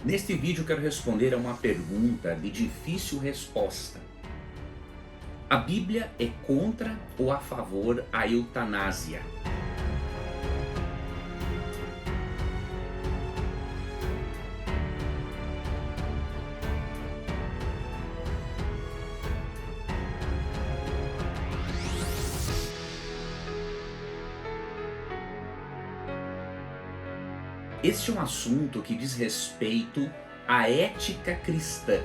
Neste vídeo eu quero responder a uma pergunta de difícil resposta. A Bíblia é contra ou a favor a eutanásia? Este é um assunto que diz respeito à ética cristã.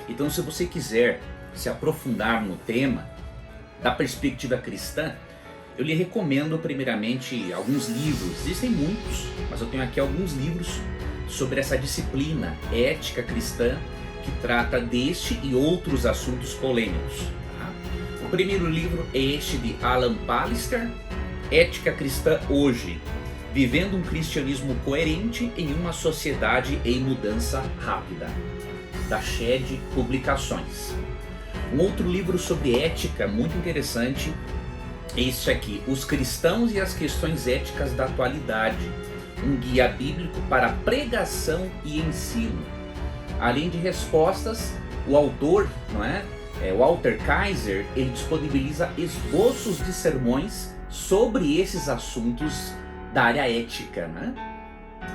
Então, se você quiser se aprofundar no tema da perspectiva cristã, eu lhe recomendo primeiramente alguns livros. Existem muitos, mas eu tenho aqui alguns livros sobre essa disciplina ética cristã que trata deste e outros assuntos polêmicos. Tá? O primeiro livro é este de Alan Pallister, Ética Cristã Hoje, Vivendo um Cristianismo Coerente em uma Sociedade em Mudança Rápida, da Shed Publicações. Um outro livro sobre ética muito interessante é este aqui, Os Cristãos e as Questões Éticas da Atualidade, um guia bíblico para pregação e ensino. Além de respostas, o autor, Walter Kaiser, ele disponibiliza esboços de sermões sobre esses assuntos da área ética, né?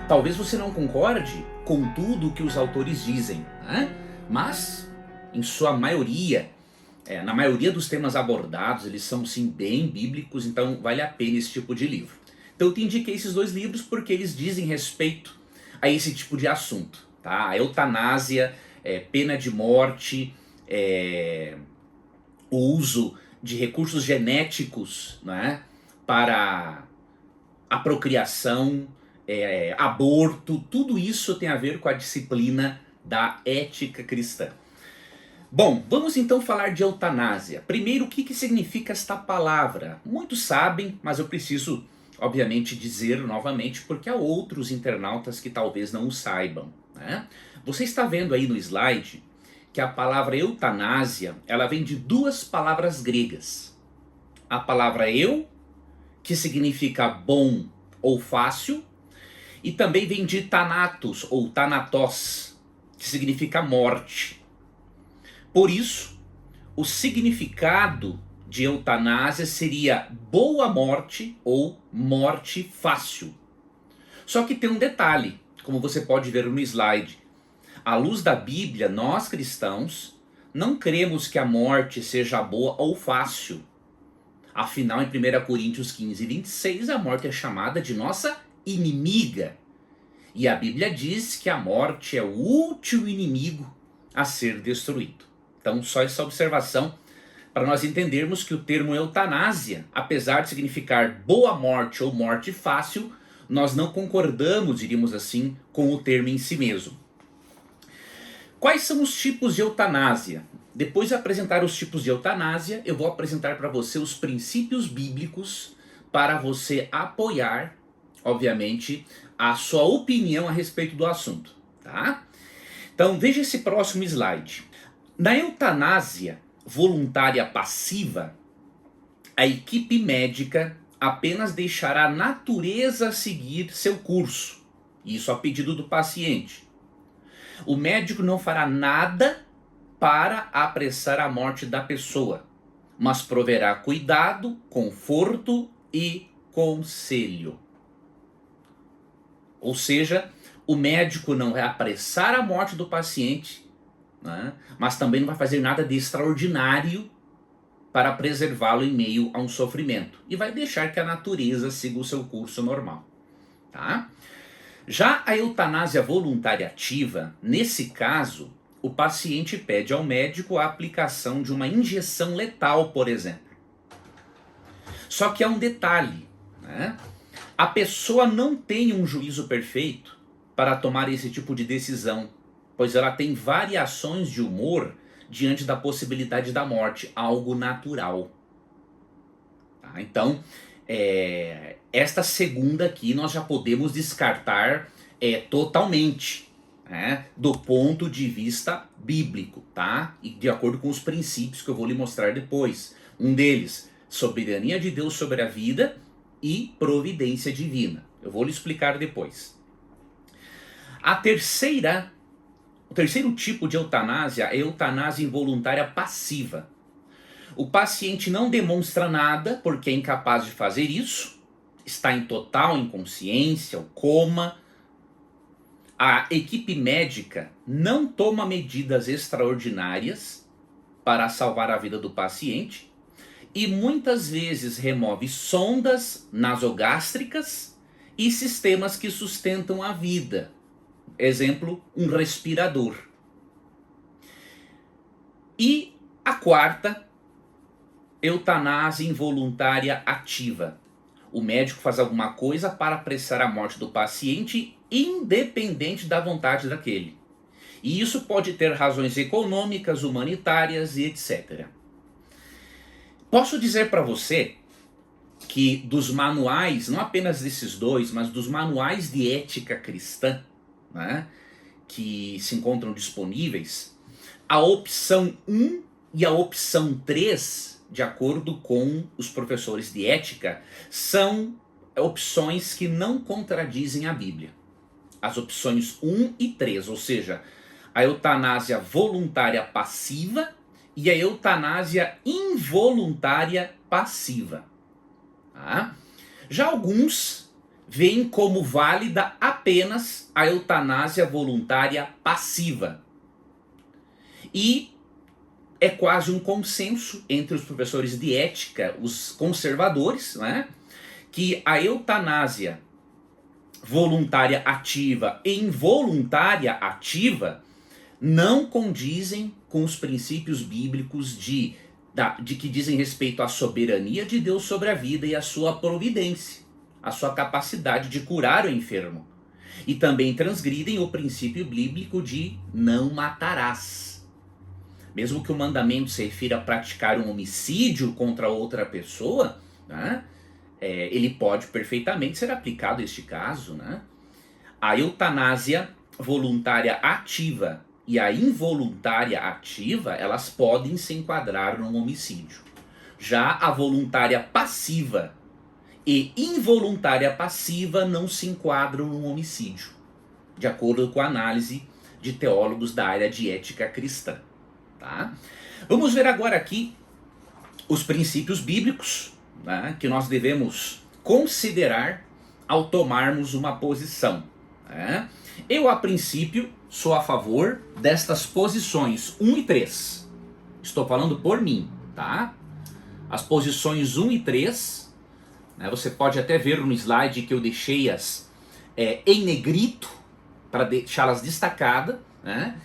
Talvez você não concorde com tudo o que os autores dizem, né? Mas em sua maioria, na maioria dos temas abordados, eles são sim bem bíblicos, então vale a pena esse tipo de livro. Então eu te indiquei esses dois livros porque eles dizem respeito a esse tipo de assunto, tá? A eutanásia, pena de morte, o uso de recursos genéticos, né, para a procriação, aborto, tudo isso tem a ver com a disciplina da ética cristã. Bom, vamos então falar de eutanásia. Primeiro, o que significa esta palavra? Muitos sabem, mas eu preciso, obviamente, dizer novamente, porque há outros internautas que talvez não o saibam, né? Você está vendo aí no slide que a palavra eutanásia, ela vem de duas palavras gregas. A palavra eu, que significa bom ou fácil, e também vem de thanatos ou thanatos, que significa morte. Por isso, o significado de eutanásia seria boa morte ou morte fácil. Só que tem um detalhe, como você pode ver no slide. À luz da Bíblia, nós cristãos não cremos que a morte seja boa ou fácil. Afinal, em 1 Coríntios 15, 26, a morte é chamada de nossa inimiga. E a Bíblia diz que a morte é o último inimigo a ser destruído. Então, só essa observação para nós entendermos que o termo eutanásia, apesar de significar boa morte ou morte fácil, nós não concordamos, diríamos assim, com o termo em si mesmo. Quais são os tipos de eutanásia? Depois de apresentar os tipos de eutanásia, eu vou apresentar para você os princípios bíblicos para você apoiar, obviamente, a sua opinião a respeito do assunto, tá? Então veja esse próximo slide. Na eutanásia voluntária passiva, a equipe médica apenas deixará a natureza seguir seu curso, isso a pedido do paciente. O médico não fará nada para apressar a morte da pessoa, mas proverá cuidado, conforto e conselho. Ou seja, o médico não vai apressar a morte do paciente, né, mas também não vai fazer nada de extraordinário para preservá-lo em meio a um sofrimento. E vai deixar que a natureza siga o seu curso normal. Tá? Já a eutanásia voluntária ativa, nesse caso, o paciente pede ao médico a aplicação de uma injeção letal, por exemplo. Só que há um detalhe, né? A pessoa não tem um juízo perfeito para tomar esse tipo de decisão, pois ela tem variações de humor diante da possibilidade da morte, algo natural. Tá? Então, esta segunda aqui nós já podemos descartar totalmente, né, do ponto de vista bíblico, tá? E de acordo com os princípios que eu vou lhe mostrar depois. Um deles, soberania de Deus sobre a vida e providência divina. Eu vou lhe explicar depois. O terceiro tipo de eutanásia é a eutanásia involuntária passiva. O paciente não demonstra nada porque é incapaz de fazer isso, está em total inconsciência, ou coma. A equipe médica não toma medidas extraordinárias para salvar a vida do paciente e muitas vezes remove sondas nasogástricas e sistemas que sustentam a vida. Exemplo, um respirador. E a quarta, eutanásia involuntária ativa. O médico faz alguma coisa para apressar a morte do paciente, independente da vontade daquele. E isso pode ter razões econômicas, humanitárias e etc. Posso dizer para você que dos manuais, não apenas desses dois, mas dos manuais de ética cristã, né, que se encontram disponíveis, a opção 1 e a opção 3, de acordo com os professores de ética, são opções que não contradizem a Bíblia. As opções 1 e 3, ou seja, a eutanásia voluntária passiva e a eutanásia involuntária passiva. Tá? Já alguns veem como válida apenas a eutanásia voluntária passiva. E é quase um consenso entre os professores de ética, os conservadores, né, que a eutanásia voluntária ativa e involuntária ativa não condizem com os princípios bíblicos de que dizem respeito à soberania de Deus sobre a vida e à sua providência, a sua capacidade de curar o enfermo. E também transgridem o princípio bíblico de não matarás. Mesmo que o mandamento se refira a praticar um homicídio contra outra pessoa, né, ele pode perfeitamente ser aplicado a este caso. Né? A eutanásia voluntária ativa e a involuntária ativa, elas podem se enquadrar num homicídio. Já a voluntária passiva e involuntária passiva não se enquadram num homicídio, de acordo com a análise de teólogos da área de ética cristã. Tá? Vamos ver agora aqui os princípios bíblicos, né, que nós devemos considerar ao tomarmos uma posição. Né? Eu, a princípio, sou a favor destas posições 1 e 3. Estou falando por mim, tá? As posições 1 e 3, né, você pode até ver no slide que eu deixei-as em negrito, para deixá-las destacadas, né?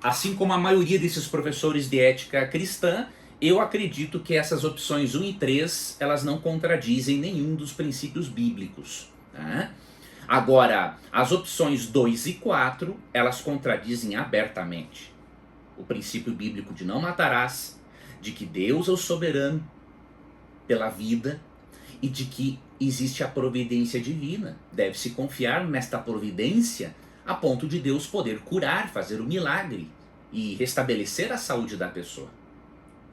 Assim como a maioria desses professores de ética cristã, eu acredito que essas opções 1 e 3, elas não contradizem nenhum dos princípios bíblicos. Né? Agora, as opções 2 e 4, elas contradizem abertamente o princípio bíblico de não matarás, de que Deus é o soberano pela vida e de que existe a providência divina. Deve-se confiar nesta providência a ponto de Deus poder curar, fazer o milagre e restabelecer a saúde da pessoa.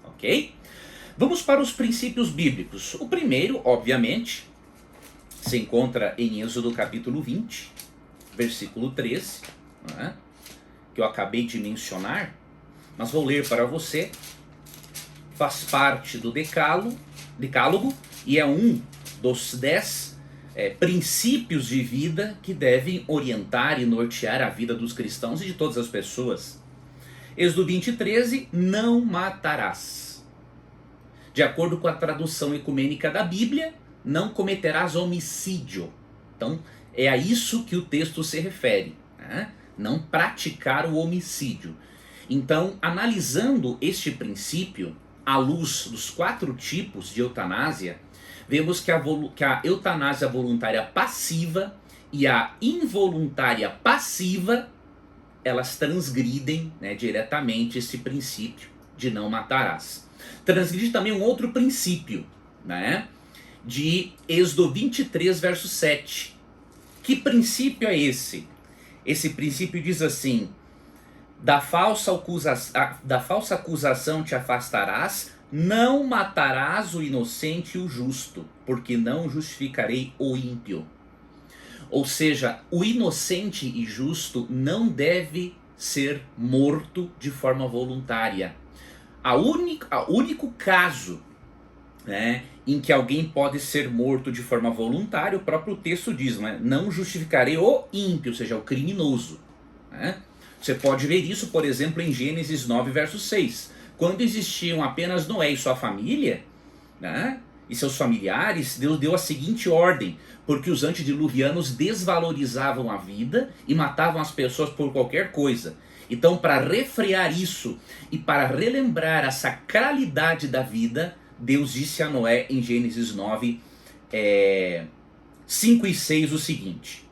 Ok? Vamos para os princípios bíblicos. O primeiro, obviamente, se encontra em Êxodo capítulo 20, versículo 13, né, que eu acabei de mencionar, mas vou ler para você. Faz parte do decálogo e é um dos 10 princípios de vida que devem orientar e nortear a vida dos cristãos e de todas as pessoas. Êxodo 20, 13, não matarás. De acordo com a tradução ecumênica da Bíblia, não cometerás homicídio. Então, é a isso que o texto se refere, né? Não praticar o homicídio. Então, analisando este princípio, à luz dos 4 tipos de eutanásia, vemos que a eutanásia voluntária passiva e a involuntária passiva, elas transgridem, né, diretamente esse princípio de não matarás. Transgride também um outro princípio, né, de Êxodo 23, verso 7. Que princípio é esse? Esse princípio diz assim: da falsa acusação te afastarás, não matarás o inocente e o justo, porque não justificarei o ímpio. Ou seja, o inocente e justo não deve ser morto de forma voluntária. O único caso, né, em que alguém pode ser morto de forma voluntária, o próprio texto diz, né, não justificarei o ímpio, ou seja, o criminoso. Né? Você pode ver isso, por exemplo, em Gênesis 9, verso 6. Quando existiam apenas Noé e sua família, né, e seus familiares, Deus deu a seguinte ordem, porque os antediluvianos desvalorizavam a vida e matavam as pessoas por qualquer coisa. Então, para refrear isso e para relembrar a sacralidade da vida, Deus disse a Noé em Gênesis 9, 5 e 6 o seguinte: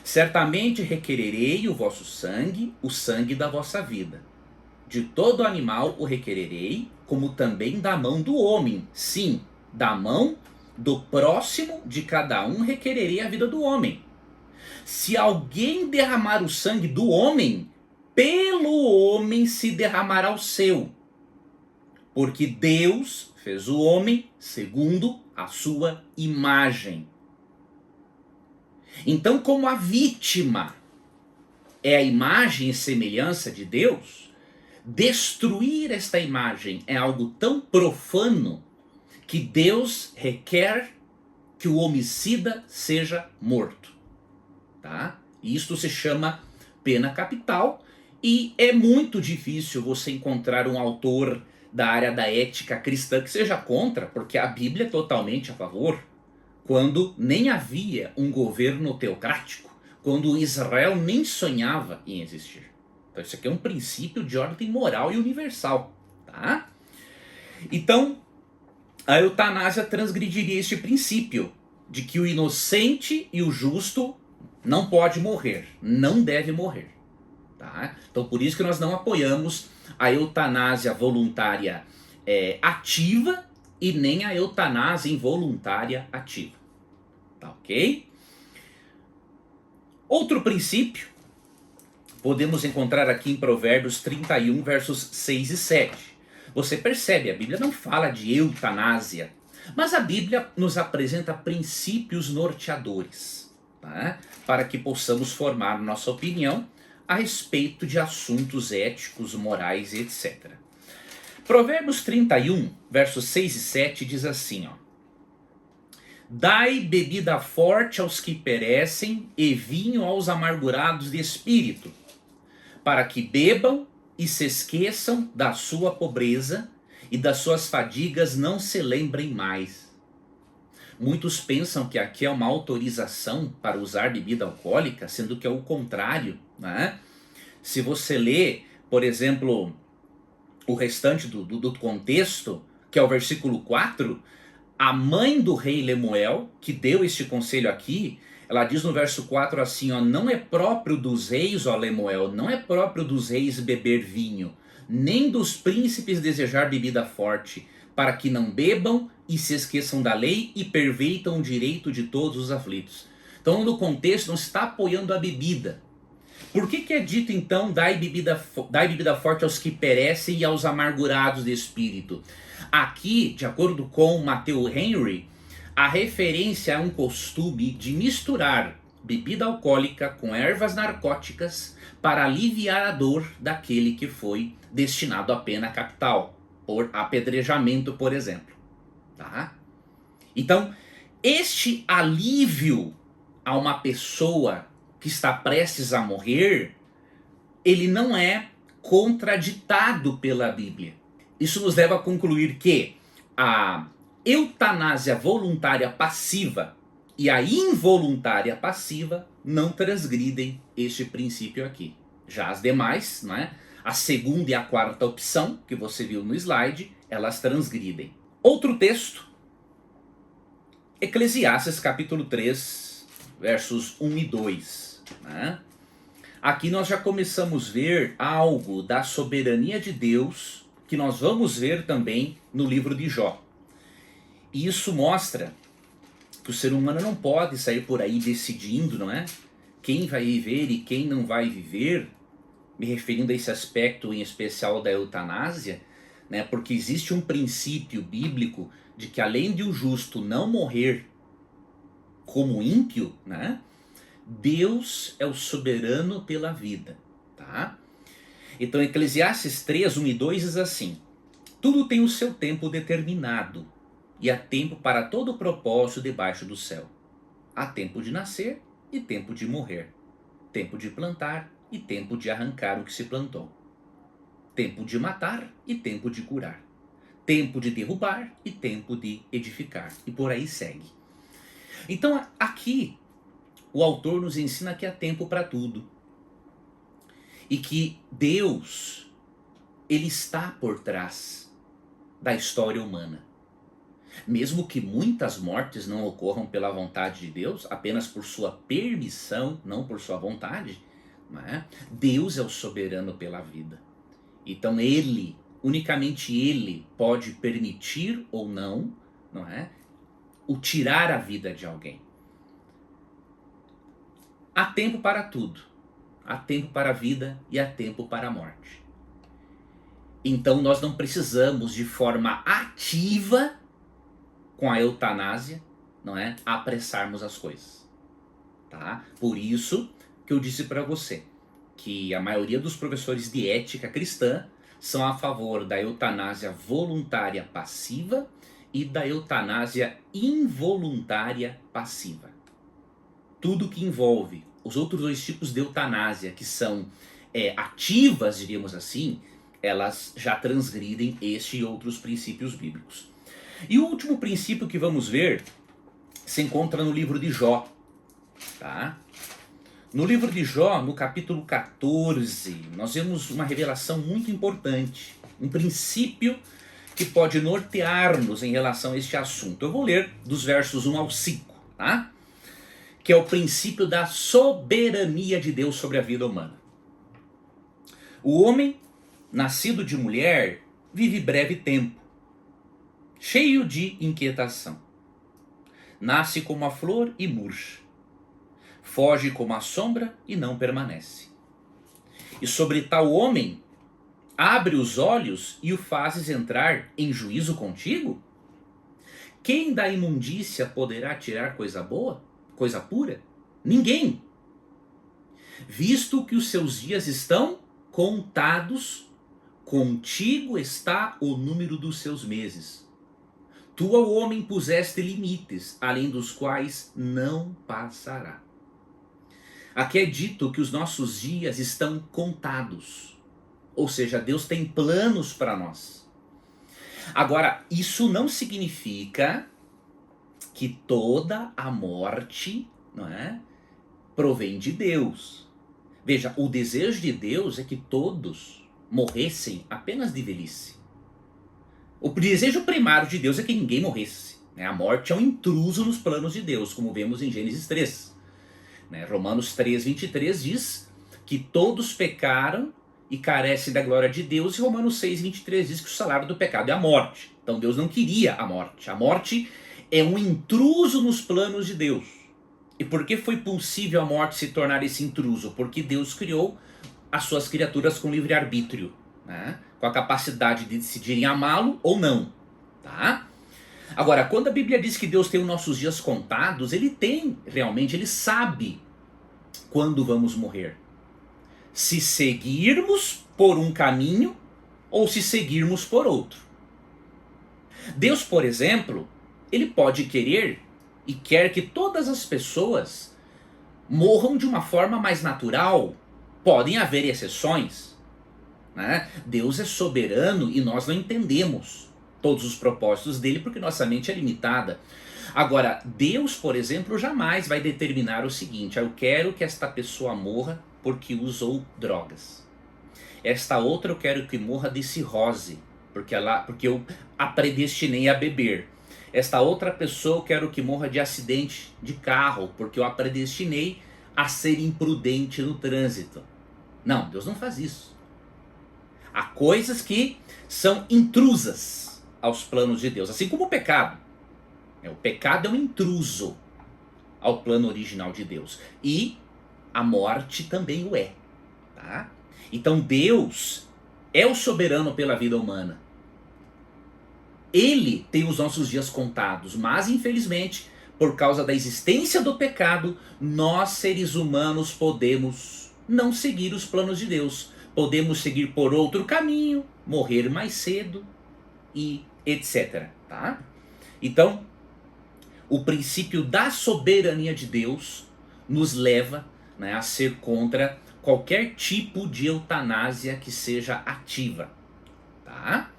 certamente requererei o vosso sangue, o sangue da vossa vida. De todo animal o requererei, como também da mão do homem. Sim, da mão do próximo de cada um requererei a vida do homem. Se alguém derramar o sangue do homem, pelo homem se derramará o seu. Porque Deus fez o homem segundo a sua imagem. Então, como a vítima é a imagem e semelhança de Deus, destruir esta imagem é algo tão profano que Deus requer que o homicida seja morto. Tá? Isto se chama pena capital e é muito difícil você encontrar um autor da área da ética cristã que seja contra, porque a Bíblia é totalmente a favor, quando nem havia um governo teocrático, quando Israel nem sonhava em existir. Então isso aqui é um princípio de ordem moral e universal, tá? Então, a eutanásia transgrediria este princípio de que o inocente e o justo não pode morrer, não deve morrer, tá? Então por isso que nós não apoiamos a eutanásia voluntária ativa e nem a eutanásia involuntária ativa, tá ok? Outro princípio podemos encontrar aqui em Provérbios 31, versos 6 e 7. Você percebe, a Bíblia não fala de eutanásia, mas a Bíblia nos apresenta princípios norteadores, tá? Para que possamos formar nossa opinião a respeito de assuntos éticos, morais, etc. Provérbios 31, versos 6 e 7 diz assim, ó: dai bebida forte aos que perecem e vinho aos amargurados de espírito, para que bebam e se esqueçam da sua pobreza e das suas fadigas não se lembrem mais. Muitos pensam que aqui é uma autorização para usar bebida alcoólica, sendo que é o contrário, né? Se você lê, por exemplo, o restante do contexto, que é o versículo 4, a mãe do rei Lemuel, que deu este conselho aqui, ela diz no verso 4 assim, ó: não é próprio dos reis, ó Lemuel, não é próprio dos reis beber vinho, nem dos príncipes desejar bebida forte, para que não bebam e se esqueçam da lei e pervertam o direito de todos os aflitos. Então no contexto não se está apoiando a bebida. Por que é dito então, dai bebida forte aos que perecem e aos amargurados de espírito? Aqui, de acordo com Matthew Henry, a referência é um costume de misturar bebida alcoólica com ervas narcóticas para aliviar a dor daquele que foi destinado à pena capital, por apedrejamento, por exemplo. Tá? Então, este alívio a uma pessoa que está prestes a morrer, ele não é contraditado pela Bíblia. Isso nos leva a concluir que a eutanásia voluntária passiva e a involuntária passiva não transgridem este princípio aqui. Já as demais, né, a segunda e a quarta opção, que você viu no slide, elas transgridem. Outro texto, Eclesiastes capítulo 3, versos 1 e 2. Né? Aqui nós já começamos a ver algo da soberania de Deus, que nós vamos ver também no livro de Jó. E isso mostra que o ser humano não pode sair por aí decidindo, não é? Quem vai viver e quem não vai viver, me referindo a esse aspecto em especial da eutanásia, né? Porque existe um princípio bíblico de que além de o justo não morrer, como ímpio, né? Deus é o soberano pela vida, tá? Então Eclesiastes 3, 1 e 2 diz assim: tudo tem o seu tempo determinado, e há tempo para todo o propósito debaixo do céu. Há tempo de nascer e tempo de morrer, tempo de plantar e tempo de arrancar o que se plantou, tempo de matar e tempo de curar, tempo de derrubar e tempo de edificar, e por aí segue. Então aqui o autor nos ensina que há tempo para tudo, e que Deus, ele está por trás da história humana. Mesmo que muitas mortes não ocorram pela vontade de Deus, apenas por sua permissão, não por sua vontade, não é? Deus é o soberano pela vida. Então ele, unicamente ele, pode permitir ou não, não é? O tirar a vida de alguém. Há tempo para tudo. Há tempo para a vida e há tempo para a morte. Então nós não precisamos de forma ativa, com a eutanásia, não é, apressarmos as coisas, tá? Por isso que eu disse para você que a maioria dos professores de ética cristã são a favor da eutanásia voluntária passiva e da eutanásia involuntária passiva. Tudo que envolve os outros dois tipos de eutanásia, que são ativas, diríamos assim, elas já transgridem este e outros princípios bíblicos. E o último princípio que vamos ver se encontra no livro de Jó, tá? No livro de Jó, no capítulo 14, nós vemos uma revelação muito importante, um princípio que pode nortear-nos em relação a este assunto. Eu vou ler dos versos 1 ao 5, tá? Que é o princípio da soberania de Deus sobre a vida humana. O homem, nascido de mulher, vive breve tempo, cheio de inquietação. Nasce como a flor e murcha. Foge como a sombra e não permanece. E sobre tal homem, abre os olhos e o fazes entrar em juízo contigo? Quem da imundícia poderá tirar coisa boa, coisa pura? Ninguém. Visto que os seus dias estão contados, contigo está o número dos seus meses. Tu ao homem puseste limites, além dos quais não passará. Aqui é dito que os nossos dias estão contados. Ou seja, Deus tem planos para nós. Agora, isso não significa que toda a morte, não é, provém de Deus. Veja, o desejo de Deus é que todos morressem apenas de velhice. O desejo primário de Deus é que ninguém morresse. A morte é um intruso nos planos de Deus, como vemos em Gênesis 3. Romanos 3, 23 diz que todos pecaram e carecem da glória de Deus, e Romanos 6, 23 diz que o salário do pecado é a morte. Então Deus não queria a morte. A morte é um intruso nos planos de Deus. E por que foi possível a morte se tornar esse intruso? Porque Deus criou as suas criaturas com livre-arbítrio, né? Com a capacidade de decidirem amá-lo ou não, tá? Agora, quando a Bíblia diz que Deus tem os nossos dias contados, ele tem, realmente, ele sabe quando vamos morrer. Se seguirmos por um caminho ou se seguirmos por outro. Deus, por exemplo, ele pode querer e quer que todas as pessoas morram de uma forma mais natural. Podem haver exceções, né? Deus é soberano e nós não entendemos todos os propósitos dele porque nossa mente é limitada. Agora, Deus, por exemplo, jamais vai determinar o seguinte: eu quero que esta pessoa morra porque usou drogas. Esta outra eu quero que morra de cirrose, porque eu a predestinei a beber. Esta outra pessoa eu quero que morra de acidente de carro, porque eu a predestinei a ser imprudente no trânsito. Não, Deus não faz isso. Há coisas que são intrusas aos planos de Deus, assim como o pecado. O pecado é um intruso ao plano original de Deus. E a morte também o é, tá? Então Deus é o soberano pela vida humana. Ele tem os nossos dias contados, mas infelizmente, por causa da existência do pecado, nós seres humanos podemos não seguir os planos de Deus. Podemos seguir por outro caminho, morrer mais cedo e etc. Tá? Então, o princípio da soberania de Deus nos leva, né, a ser contra qualquer tipo de eutanásia que seja ativa. Tá?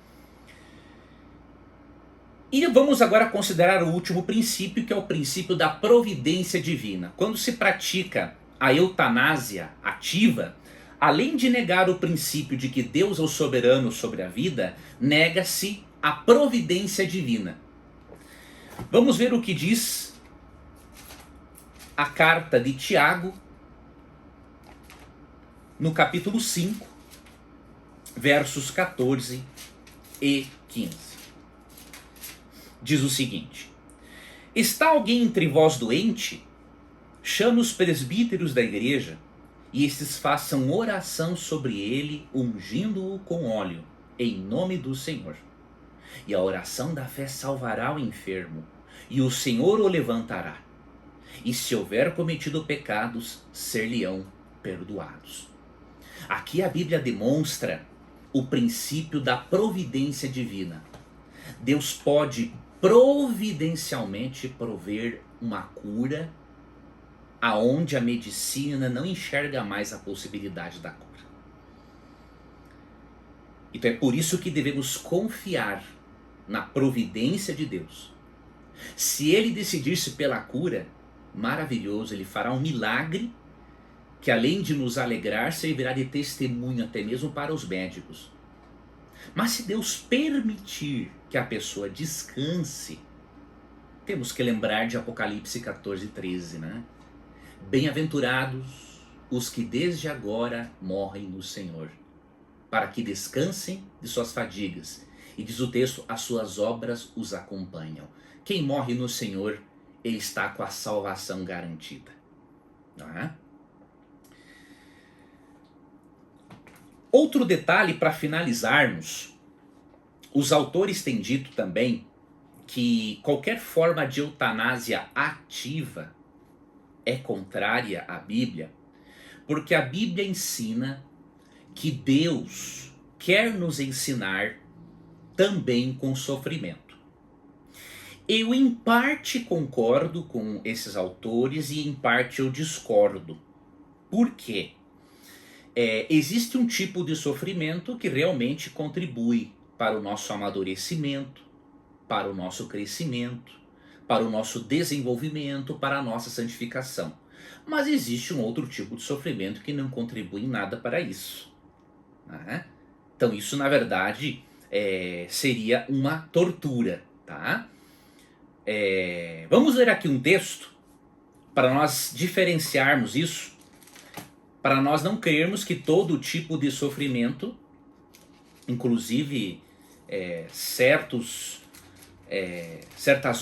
E vamos agora considerar o último princípio, que é o princípio da providência divina. Quando se pratica a eutanásia ativa, além de negar o princípio de que Deus é o soberano sobre a vida, nega-se a providência divina. Vamos ver o que diz a carta de Tiago, no capítulo 5, versos 14 e 15. Diz o seguinte: está alguém entre vós doente? Chame os presbíteros da igreja, e estes façam oração sobre ele, ungindo-o com óleo, em nome do Senhor. E a oração da fé salvará o enfermo, e o Senhor o levantará. E se houver cometido pecados, ser-lhe-ão perdoados. Aqui a Bíblia demonstra o princípio da providência divina. Deus pode providencialmente prover uma cura aonde a medicina não enxerga mais a possibilidade da cura. Então é por isso que devemos confiar na providência de Deus. Se ele decidir-se pela cura, maravilhoso, ele fará um milagre que, além de nos alegrar, servirá de testemunho até mesmo para os médicos. Mas se Deus permitir que a pessoa descanse, temos que lembrar de Apocalipse 14:13, né? Bem-aventurados os que desde agora morrem no Senhor, para que descansem de suas fadigas. E diz o texto, as suas obras os acompanham. Quem morre no Senhor, ele está com a salvação garantida. Não é? Outro detalhe para finalizarmos, os autores têm dito também que qualquer forma de eutanásia ativa é contrária à Bíblia, porque a Bíblia ensina que Deus quer nos ensinar também com sofrimento. Eu em parte concordo com esses autores e em parte eu discordo. Por quê? Existe um tipo de sofrimento que realmente contribui para o nosso amadurecimento, para o nosso crescimento, para o nosso desenvolvimento, para a nossa santificação. Mas existe um outro tipo de sofrimento que não contribui em nada para isso. Né? Então isso, na verdade, seria uma tortura. Tá? Vamos ler aqui um texto para nós diferenciarmos isso, para nós não crermos que todo tipo de sofrimento, inclusive certas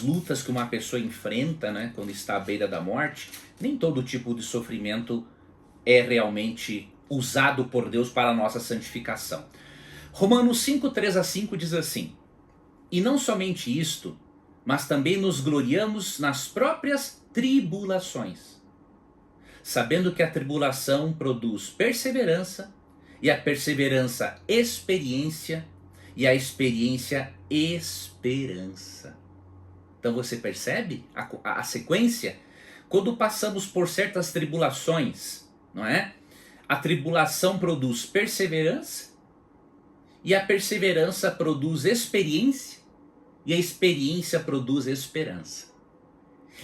lutas que uma pessoa enfrenta, né, quando está à beira da morte, nem todo tipo de sofrimento é realmente usado por Deus para a nossa santificação. Romanos 5:3-5 diz assim: e não somente isto, mas também nos gloriamos nas próprias tribulações, sabendo que a tribulação produz perseverança, e a perseverança experiência, e a experiência esperança. Então você percebe a sequência? Quando passamos por certas tribulações, não é? A tribulação produz perseverança, e a perseverança produz experiência, e a experiência produz esperança.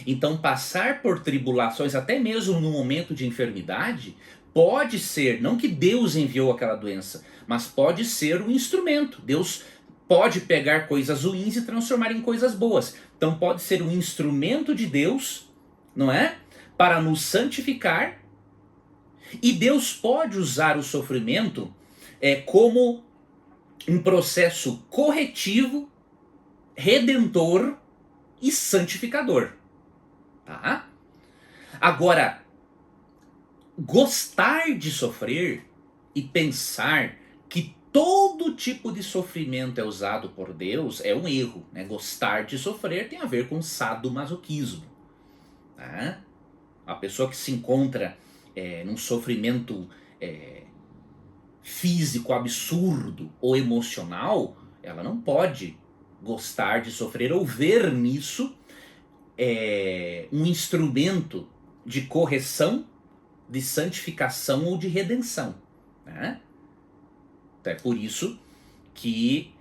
Então passar por tribulações, até mesmo no momento de enfermidade, pode ser, não que Deus enviou aquela doença, mas pode ser um instrumento. Deus pode pegar coisas ruins e transformar em coisas boas. Então pode ser um instrumento de Deus, não é? Para nos santificar. E Deus pode usar o sofrimento como um processo corretivo, redentor e santificador. Tá? Agora, gostar de sofrer e pensar que todo tipo de sofrimento é usado por Deus é um erro. Né? Gostar de sofrer tem a ver com sadomasoquismo. né? A pessoa que se encontra num sofrimento físico absurdo ou emocional, ela não pode gostar de sofrer ou ver nisso um instrumento de correção, de santificação ou de redenção, né? Então é por isso que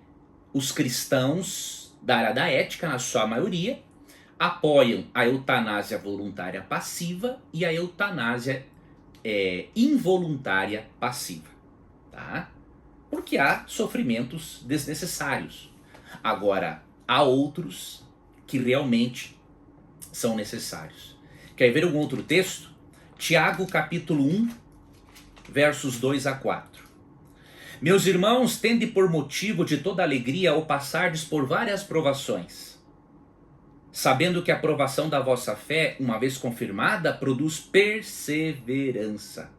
os cristãos da área da ética, na sua maioria, apoiam a eutanásia voluntária passiva e a eutanásia involuntária passiva, tá? Porque há sofrimentos desnecessários. Agora, há outros que realmente são necessários. Quer ver algum outro texto? Tiago capítulo 1, versos 2 a 4. Meus irmãos, tende por motivo de toda alegria ao passardes por várias provações, sabendo que a provação da vossa fé, uma vez confirmada, produz perseverança.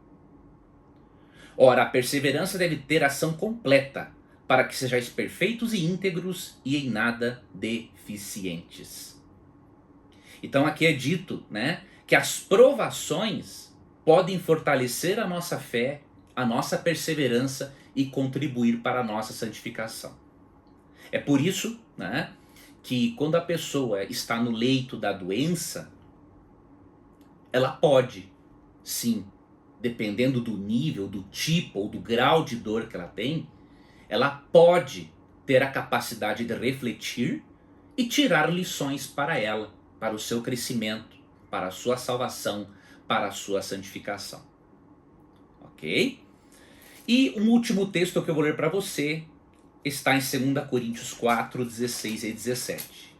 Ora, a perseverança deve ter ação completa, para que sejais perfeitos e íntegros e em nada deficientes. Então aqui é dito, né, que as provações podem fortalecer a nossa fé, a nossa perseverança e contribuir para a nossa santificação. É por isso, né, que quando a pessoa está no leito da doença, ela pode, sim, dependendo do nível, do tipo ou do grau de dor que ela tem, ela pode ter a capacidade de refletir e tirar lições para ela, para o seu crescimento, para a sua salvação, para a sua santificação. Ok? E um último texto que eu vou ler para você está em 2 Coríntios 4, 16 e 17.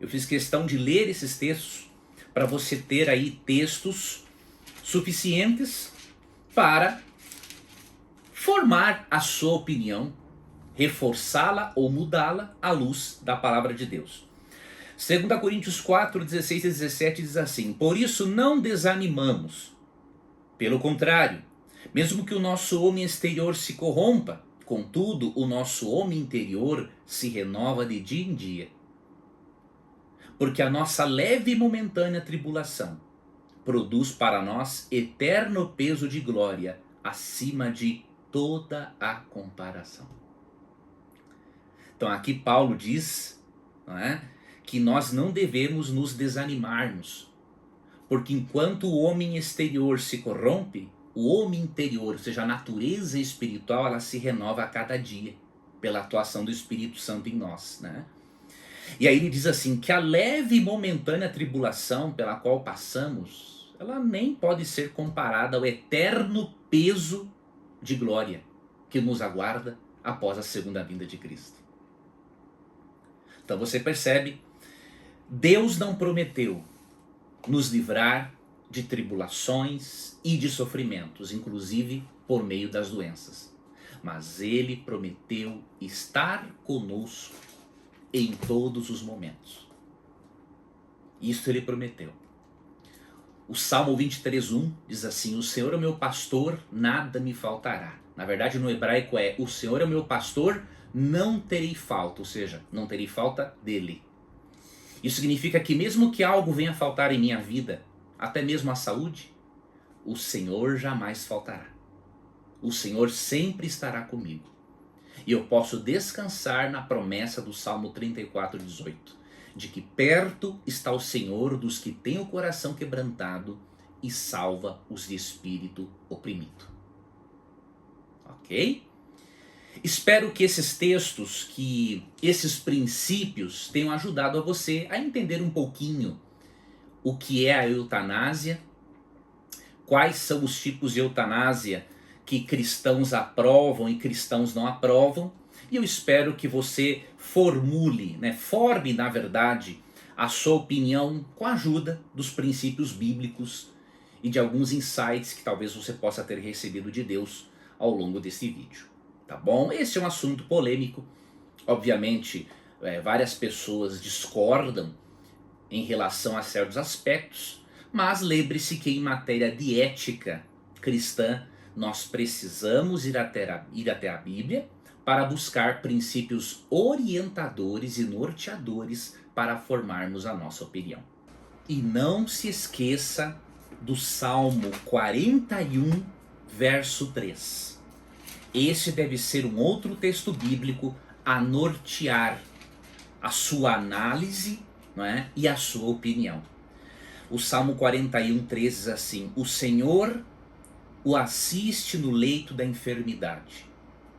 Eu fiz questão de ler esses textos para você ter aí textos suficientes para formar a sua opinião, reforçá-la ou mudá-la à luz da palavra de Deus. 2 Coríntios 4, 16 e 17 diz assim: por isso não desanimamos. Pelo contrário, mesmo que o nosso homem exterior se corrompa, contudo, o nosso homem interior se renova de dia em dia. Porque a nossa leve e momentânea tribulação produz para nós eterno peso de glória acima de toda a comparação. Então aqui Paulo diz, não é, que nós não devemos nos desanimarmos, porque enquanto o homem exterior se corrompe, o homem interior, ou seja, a natureza espiritual, ela se renova a cada dia pela atuação do Espírito Santo em nós, né? E aí ele diz assim, que a leve e momentânea tribulação pela qual passamos, ela nem pode ser comparada ao eterno peso de glória que nos aguarda após a segunda vinda de Cristo. Então você percebe, Deus não prometeu nos livrar de tribulações e de sofrimentos, inclusive por meio das doenças. Mas Ele prometeu estar conosco em todos os momentos. Isso Ele prometeu. O Salmo 23:1 diz assim: o Senhor é o meu pastor, nada me faltará. Na verdade, no hebraico é: o Senhor é o meu pastor, não terei falta. Ou seja, não terei falta dele. Isso significa que mesmo que algo venha a faltar em minha vida, até mesmo a saúde, o Senhor jamais faltará. O Senhor sempre estará comigo. E eu posso descansar na promessa do Salmo 34:18, de que perto está o Senhor dos que têm o coração quebrantado e salva os de espírito oprimido. Ok? Espero que esses textos, que esses princípios tenham ajudado a você a entender um pouquinho o que é a eutanásia, quais são os tipos de eutanásia que cristãos aprovam e cristãos não aprovam. E eu espero que você formule, forme na verdade a sua opinião com a ajuda dos princípios bíblicos e de alguns insights que talvez você possa ter recebido de Deus ao longo desse vídeo. Tá bom? Esse é um assunto polêmico. Obviamente, várias pessoas discordam em relação a certos aspectos, mas lembre-se que em matéria de ética cristã, nós precisamos ir até a Bíblia para buscar princípios orientadores e norteadores para formarmos a nossa opinião. E não se esqueça do Salmo 41, verso 3. Esse deve ser um outro texto bíblico a nortear a sua análise, não é? E a sua opinião. O Salmo 41, 3 diz assim: o Senhor o assiste no leito da enfermidade,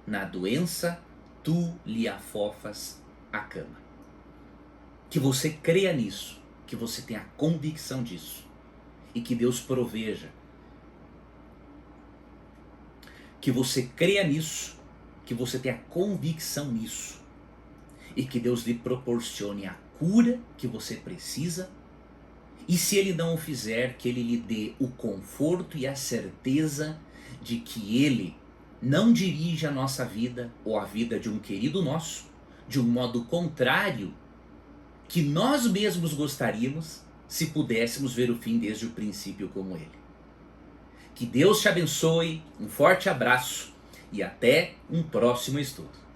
na doença tu lhe afofas a cama. Que você creia nisso, que você tenha convicção disso, e que Deus proveja. Que você creia nisso, que você tenha convicção nisso, e que Deus lhe proporcione a cura que você precisa, e se Ele não o fizer, que Ele lhe dê o conforto e a certeza de que Ele não dirige a nossa vida, ou a vida de um querido nosso, de um modo contrário que nós mesmos gostaríamos, se pudéssemos ver o fim desde o princípio como Ele. Que Deus te abençoe, um forte abraço e até um próximo estudo.